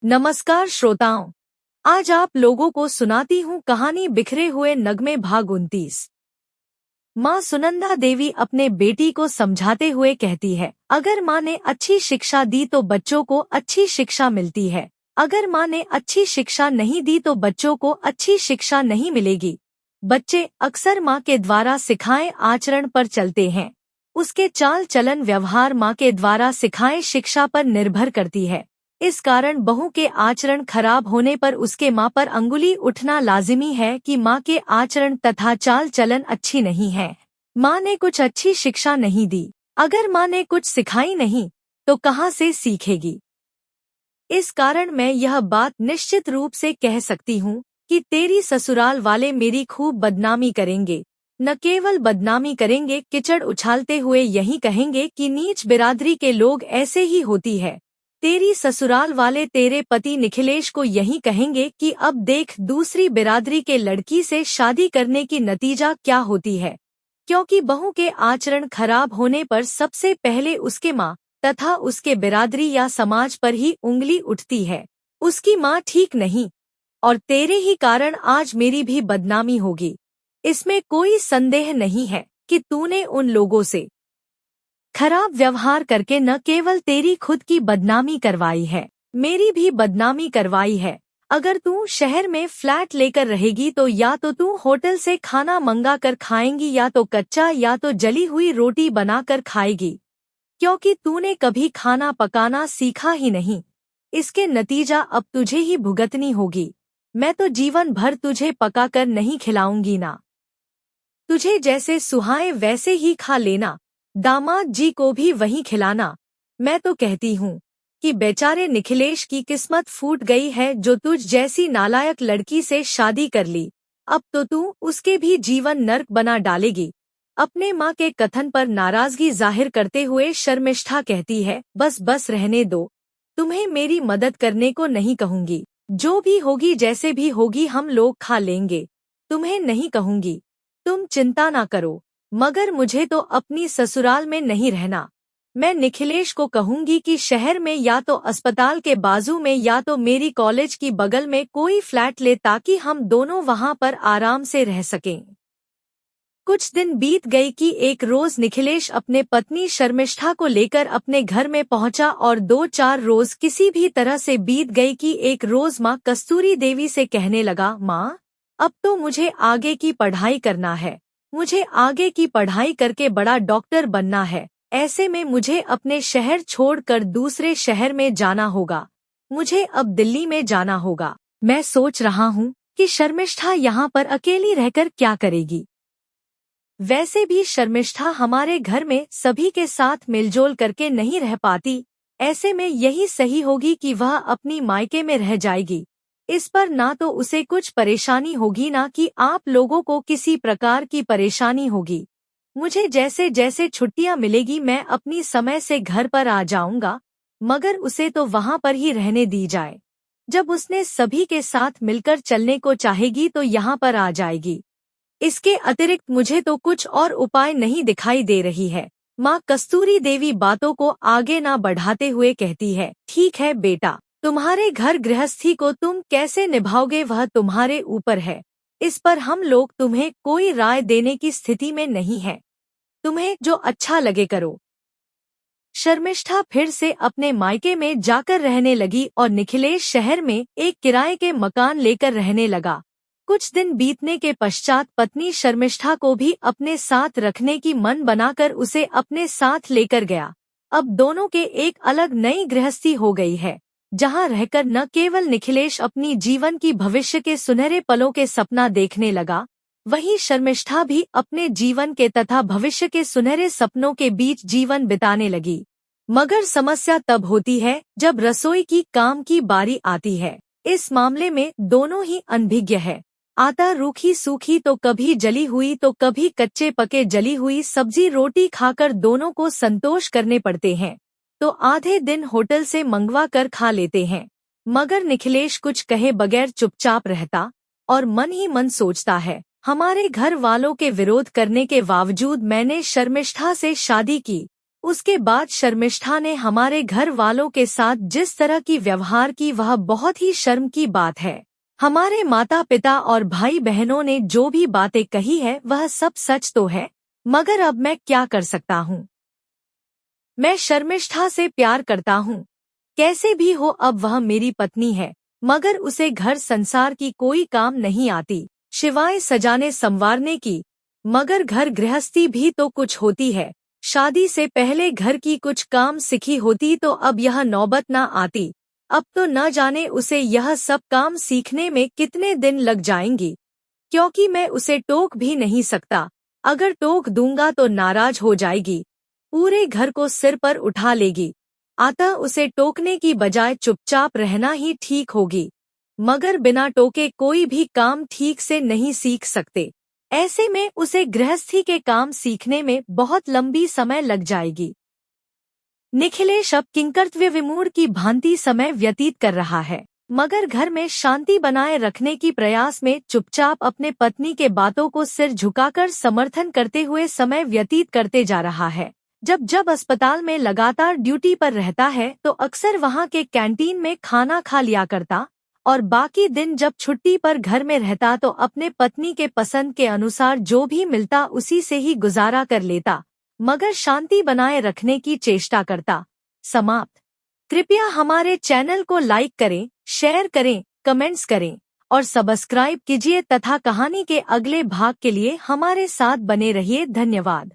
नमस्कार श्रोताओं, आज आप लोगों को सुनाती हूँ कहानी बिखरे हुए नगमे भाग 29। माँ सुनंदा देवी अपने बेटी को समझाते हुए कहती है, अगर माँ ने अच्छी शिक्षा दी तो बच्चों को अच्छी शिक्षा मिलती है। अगर माँ ने अच्छी शिक्षा नहीं दी तो बच्चों को अच्छी शिक्षा नहीं मिलेगी। बच्चे अक्सर माँ के द्वारा सिखाए आचरण पर चलते हैं। उसके चाल चलन व्यवहार माँ के द्वारा सिखाए शिक्षा पर निर्भर करती है। इस कारण बहू के आचरण खराब होने पर उसके माँ पर अंगुली उठना लाजिमी है कि माँ के आचरण तथा चाल चलन अच्छी नहीं है। माँ ने कुछ अच्छी शिक्षा नहीं दी। अगर माँ ने कुछ सिखाई नहीं तो कहाँ से सीखेगी। इस कारण मैं यह बात निश्चित रूप से कह सकती हूँ कि तेरी ससुराल वाले मेरी खूब बदनामी करेंगे। न केवल बदनामी करेंगे, कीचड़ उछालते हुए यही कहेंगे कि नीच बिरादरी के लोग ऐसे ही होती है। तेरी ससुराल वाले तेरे पति निखिलेश को यही कहेंगे कि अब देख दूसरी बिरादरी के लड़की से शादी करने की नतीजा क्या होती है। क्योंकि बहू के आचरण खराब होने पर सबसे पहले उसके माँ तथा उसके बिरादरी या समाज पर ही उंगली उठती है। उसकी माँ ठीक नहीं और तेरे ही कारण आज मेरी भी बदनामी होगी। इसमें कोई संदेह नहीं है कि तूने उन लोगों से खराब व्यवहार करके न केवल तेरी खुद की बदनामी करवाई है, मेरी भी बदनामी करवाई है। अगर तू शहर में फ्लैट लेकर रहेगी तो या तो तू होटल से खाना मंगा कर खाएंगी या तो कच्चा या तो जली हुई रोटी बनाकर खाएगी, क्योंकि तूने कभी खाना पकाना सीखा ही नहीं। इसके नतीजा अब तुझे ही भुगतनी होगी। मैं तो जीवन भर तुझे पकाकर नहीं खिलाऊंगी ना। तुझे जैसे सुहाए वैसे ही खा लेना, दामाद जी को भी वही खिलाना। मैं तो कहती हूँ कि बेचारे निखिलेश की किस्मत फूट गई है जो तुझ जैसी नालायक लड़की से शादी कर ली। अब तो तू उसके भी जीवन नर्क बना डालेगी। अपने माँ के कथन पर नाराजगी जाहिर करते हुए शर्मिष्ठा कहती है, बस बस रहने दो। तुम्हें मेरी मदद करने को नहीं कहूंगी। जो भी होगी जैसे भी होगी हम लोग खा लेंगे। तुम्हें नहीं कहूंगी, तुम चिंता ना करो। मगर मुझे तो अपनी ससुराल में नहीं रहना। मैं निखिलेश को कहूंगी कि शहर में या तो अस्पताल के बाजू में या तो मेरी कॉलेज की बगल में कोई फ्लैट ले ताकि हम दोनों वहां पर आराम से रह सकें। कुछ दिन बीत गई कि एक रोज निखिलेश अपने पत्नी शर्मिष्ठा को लेकर अपने घर में पहुंचा और 2-4 रोज किसी भी तरह से बीत गई कि एक रोज माँ कस्तूरी देवी से कहने लगा, माँ अब तो मुझे आगे की पढ़ाई करना है। मुझे आगे की पढ़ाई करके बड़ा डॉक्टर बनना है। ऐसे में मुझे अपने शहर छोड़कर दूसरे शहर में जाना होगा। मुझे अब दिल्ली में जाना होगा। मैं सोच रहा हूँ कि शर्मिष्ठा यहाँ पर अकेली रहकर क्या करेगी। वैसे भी शर्मिष्ठा हमारे घर में सभी के साथ मिलजोल करके नहीं रह पाती। ऐसे में यही सही होगी कि वह अपनी मायके में रह जाएगी। इस पर ना तो उसे कुछ परेशानी होगी ना कि आप लोगों को किसी प्रकार की परेशानी होगी। मुझे जैसे जैसे छुट्टियां मिलेगी मैं अपनी समय से घर पर आ जाऊंगा, मगर उसे तो वहां पर ही रहने दी जाए। जब उसने सभी के साथ मिलकर चलने को चाहेगी तो यहाँ पर आ जाएगी। इसके अतिरिक्त मुझे तो कुछ और उपाय नहीं दिखाई दे रही है। माँ कस्तूरी देवी बातों को आगे ना बढ़ाते हुए कहती है, ठीक है बेटा, तुम्हारे घर गृहस्थी को तुम कैसे निभाओगे वह तुम्हारे ऊपर है। इस पर हम लोग तुम्हें कोई राय देने की स्थिति में नहीं है। तुम्हें जो अच्छा लगे करो। शर्मिष्ठा फिर से अपने मायके में जाकर रहने लगी और निखिलेश शहर में एक किराए के मकान लेकर रहने लगा। कुछ दिन बीतने के पश्चात पत्नी शर्मिष्ठा को भी अपने साथ रखने की मन बनाकर उसे अपने साथ लेकर गया। अब दोनों के एक अलग नई गृहस्थी हो गई है, जहां रहकर न केवल निखिलेश अपनी जीवन की भविष्य के सुनहरे पलों के सपना देखने लगा, वहीं शर्मिष्ठा भी अपने जीवन के तथा भविष्य के सुनहरे सपनों के बीच जीवन बिताने लगी। मगर समस्या तब होती है जब रसोई की काम की बारी आती है। इस मामले में दोनों ही अनभिज्ञ है। आटा रूखी सूखी तो कभी जली हुई तो कभी कच्चे पके जली हुई सब्जी रोटी खाकर दोनों को संतोष करने पड़ते हैं, तो आधे दिन होटल से मंगवा कर खा लेते हैं। मगर निखिलेश कुछ कहे बगैर चुपचाप रहता और मन ही मन सोचता है, हमारे घर वालों के विरोध करने के बावजूद मैंने शर्मिष्ठा से शादी की। उसके बाद शर्मिष्ठा ने हमारे घर वालों के साथ जिस तरह की व्यवहार की वह बहुत ही शर्म की बात है। हमारे माता पिता और भाई बहनों ने जो भी बातें कही है वह सब सच तो है, मगर अब मैं क्या कर सकता हूँ। मैं शर्मिष्ठा से प्यार करता हूँ। कैसे भी हो अब वह मेरी पत्नी है, मगर उसे घर संसार की कोई काम नहीं आती, शिवाय सजाने संवारने की। मगर घर गृहस्थी भी तो कुछ होती है। शादी से पहले घर की कुछ काम सीखी होती तो अब यह नौबत न आती। अब तो न जाने उसे यह सब काम सीखने में कितने दिन लग जाएंगी, क्योंकि मैं उसे टोक भी नहीं सकता। अगर टोक दूंगा तो नाराज हो जाएगी, पूरे घर को सिर पर उठा लेगी। अतः उसे टोकने की बजाय चुपचाप रहना ही ठीक होगी। मगर बिना टोके कोई भी काम ठीक से नहीं सीख सकते। ऐसे में उसे गृहस्थी के काम सीखने में बहुत लंबी समय लग जाएगी। निखिलेश अब किंकर्तव्य विमूढ़ की भांति समय व्यतीत कर रहा है, मगर घर में शांति बनाए रखने की प्रयास में चुपचाप अपने पत्नी के बातों को सिर झुकाकर समर्थन करते हुए समय व्यतीत करते जा रहा है। जब जब अस्पताल में लगातार ड्यूटी पर रहता है तो अक्सर वहां के कैंटीन में खाना खा लिया करता, और बाकी दिन जब छुट्टी पर घर में रहता तो अपने पत्नी के पसंद के अनुसार जो भी मिलता उसी से ही गुजारा कर लेता, मगर शांति बनाए रखने की चेष्टा करता। समाप्त। कृपया हमारे चैनल को लाइक करें, शेयर करें, कमेंट्स करें और सब्सक्राइब कीजिए तथा कहानी के अगले भाग के लिए हमारे साथ बने रहिए। धन्यवाद।